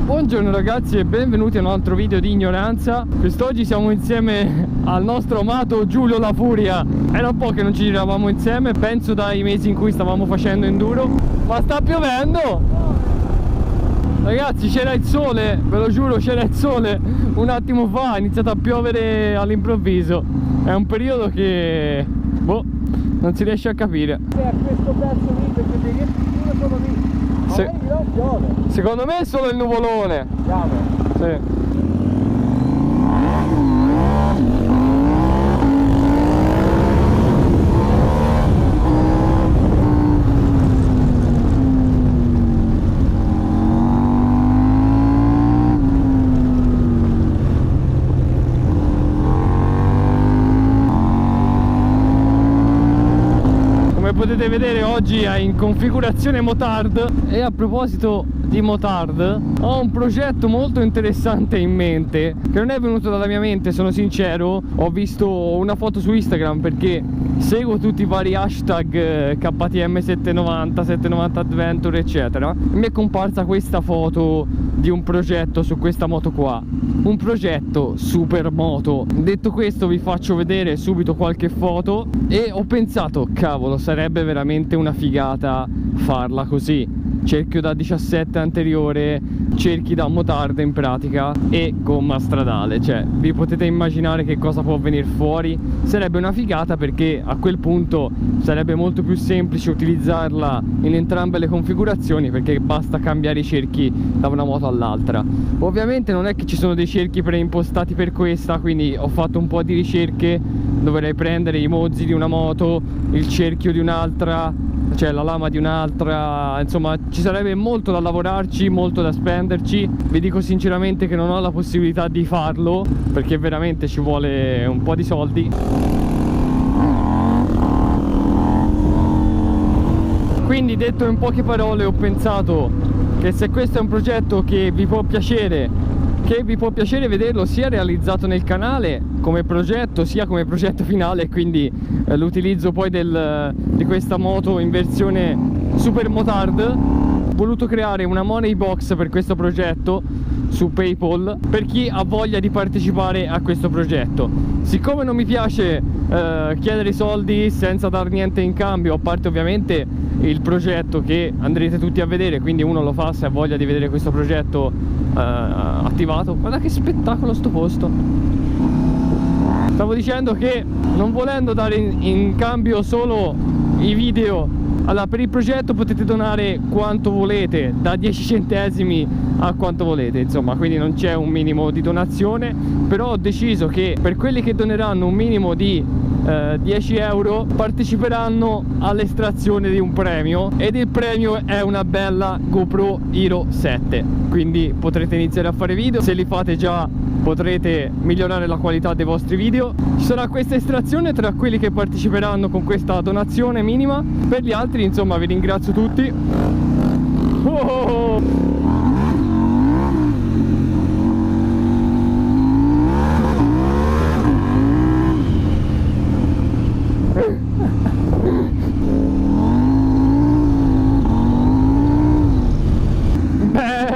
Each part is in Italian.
Buongiorno ragazzi e benvenuti a un altro video di ignoranza. Quest'oggi siamo insieme al nostro amato Giulio La Furia. Era un po' che non ci giravamo insieme, penso dai mesi in cui stavamo facendo enduro. Ma sta piovendo! Ragazzi, c'era il sole, ve lo giuro, c'era il sole. Un attimo fa ha iniziato a piovere all'improvviso. È un periodo che boh, non si riesce a capire. A questo pezzo lì, perché ti riesci solo lì. Secondo me è solo il nuvolone. Sì. Potete vedere oggi è in configurazione motard. E a proposito di motard, ho un progetto molto interessante in mente, che non è venuto dalla mia mente, sono sincero. Ho visto una foto su Instagram perché seguo tutti i vari hashtag KTM 790, 790 Adventure eccetera. Mi è comparsa questa foto di un progetto su questa moto qua, un progetto super moto. Detto questo, vi faccio vedere subito qualche foto e ho pensato, cavolo, sarebbe veramente una figata farla così. Cerchio da 17 anteriore, cerchi da motard in pratica e gomma stradale. Cioè, vi potete immaginare che cosa può venire fuori? Sarebbe una figata perché a quel punto sarebbe molto più semplice utilizzarla in entrambe le configurazioni, perché basta cambiare i cerchi da una moto all'altra. Ovviamente non è che ci sono dei cerchi preimpostati per questa, quindi ho fatto un po' di ricerche. Dovrei prendere i mozzi di una moto, il cerchio di un'altra, cioè la lama di un'altra, insomma ci sarebbe molto da lavorarci, molto da spenderci. Vi dico sinceramente che non ho la possibilità di farlo perché veramente ci vuole un po' di soldi. Quindi, detto in poche parole, ho pensato che se questo è un progetto che vi può piacere, vederlo sia realizzato nel canale come progetto sia come progetto finale, quindi l'utilizzo poi di questa moto in versione super motard. Ho voluto creare una money box per questo progetto su PayPal per chi ha voglia di partecipare a questo progetto. Siccome non mi piace chiedere i soldi senza dar niente in cambio, a parte ovviamente il progetto che andrete tutti a vedere, quindi uno lo fa se ha voglia di vedere questo progetto attivato. Guarda che spettacolo sto posto. Stavo dicendo che non volendo dare in cambio solo i video, allora per il progetto potete donare quanto volete, da 10 centesimi a quanto volete, insomma, quindi non c'è un minimo di donazione. Però ho deciso che per quelli che doneranno un minimo di 10 euro parteciperanno all'estrazione di un premio, ed il premio è una bella GoPro Hero 7. Quindi potrete iniziare a fare video, se li fate già potrete migliorare la qualità dei vostri video. Ci sarà questa estrazione tra quelli che parteciperanno con questa donazione minima. Per gli altri, insomma, vi ringrazio tutti. Oh!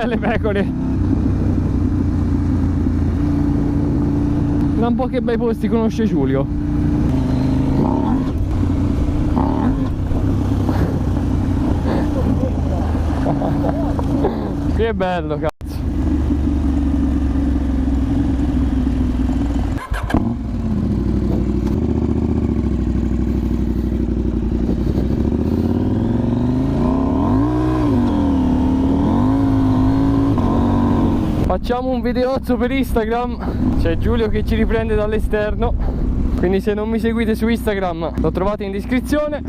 Le pecore. Da un po' che bei posti conosce Giulio. Che bello, cazzo. Facciamo un videozzo per Instagram. C'è Giulio che ci riprende dall'esterno, quindi se non mi seguite su Instagram lo trovate in descrizione.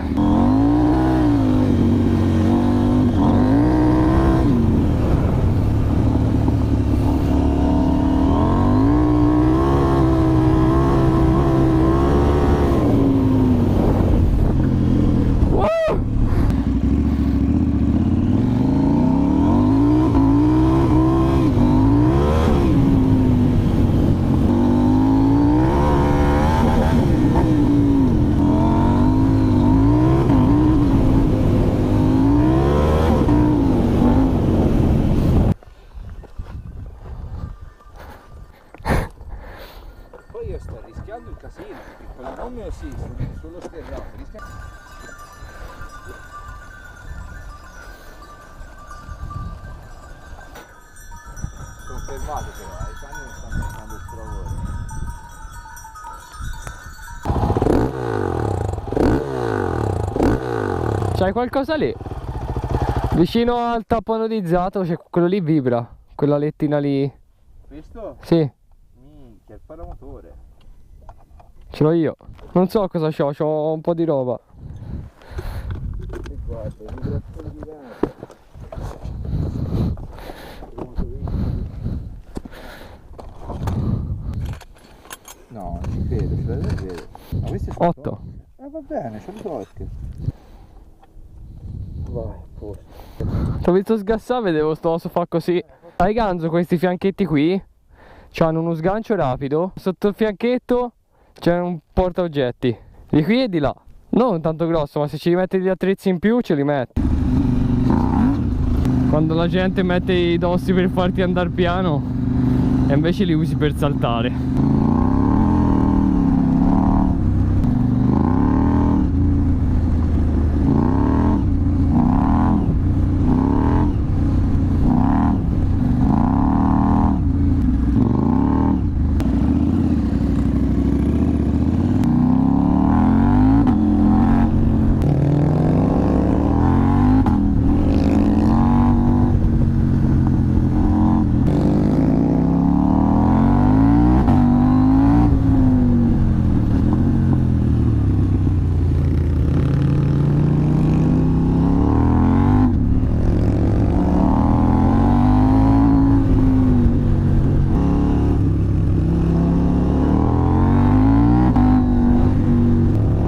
Poi io sto rischiando il casino, perché con il nome sì, sullo sterrato, confermato però, i cani non stanno facendo il suo lavoro. C'hai qualcosa lì? Vicino al tappo anodizzato c'è quello lì, vibra, quella lettina lì. Questo? Sì, Minchia, il paramotore. ce l'ho io. Non so cosa c'ho un po' di roba. E guarda, vibrazione di gas. No, non ci credo, ce l'hai vedere. Ma questo è 8. Va bene, c'ho il torque. Vai, posto. T'ho visto sgassare, vedevo sto osso fa così. Ai ganzo questi fianchetti qui c'hanno uno sgancio rapido. Sotto il fianchetto c'è un porta oggetti. Di qui e di là. Non tanto grosso, ma se ci metti degli attrezzi in più ce li metti. Quando la gente mette i dossi per farti andare piano e invece li usi per saltare.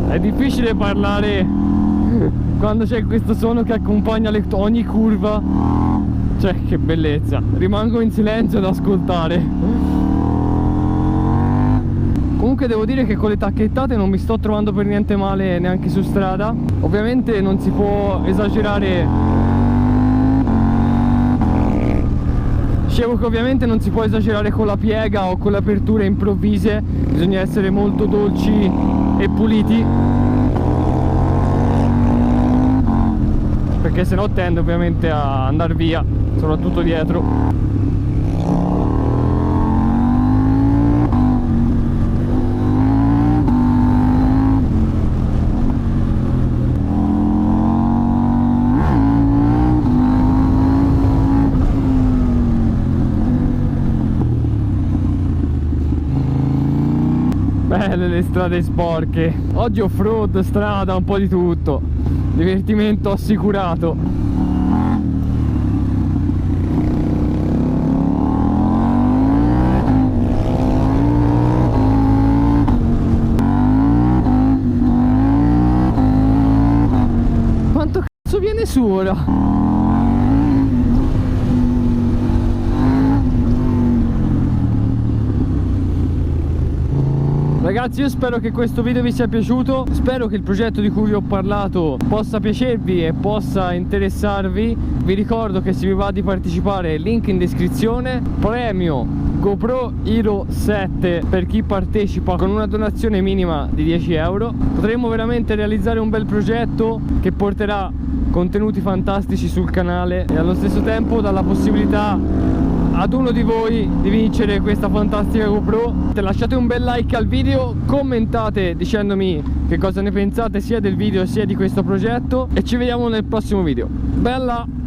È difficile parlare quando c'è questo suono che accompagna ogni curva. Cioè, che bellezza. Rimango in silenzio ad ascoltare. Comunque devo dire che con le tacchettate non mi sto trovando per niente male neanche su strada. Ovviamente non si può esagerare. Dicevo che ovviamente non si può esagerare con la piega o con le aperture improvvise. Bisogna essere molto dolci e puliti, perché sennò tende ovviamente a andare via, soprattutto dietro. Belle le strade sporche. Oggi off-road, strada, un po' di tutto. Divertimento assicurato. Quanto cazzo viene su ora? Ragazzi, io spero che questo video vi sia piaciuto, spero che il progetto di cui vi ho parlato possa piacervi e possa interessarvi. Vi ricordo che se vi va di partecipare, link in descrizione. Premio GoPro Hero 7 per chi partecipa con una donazione minima di 10 euro. Potremmo veramente realizzare un bel progetto che porterà contenuti fantastici sul canale e allo stesso tempo dà la possibilità ad uno di voi di vincere questa fantastica GoPro. Lasciate un bel like al video, commentate dicendomi che cosa ne pensate sia del video sia di questo progetto e ci vediamo nel prossimo video. Bella!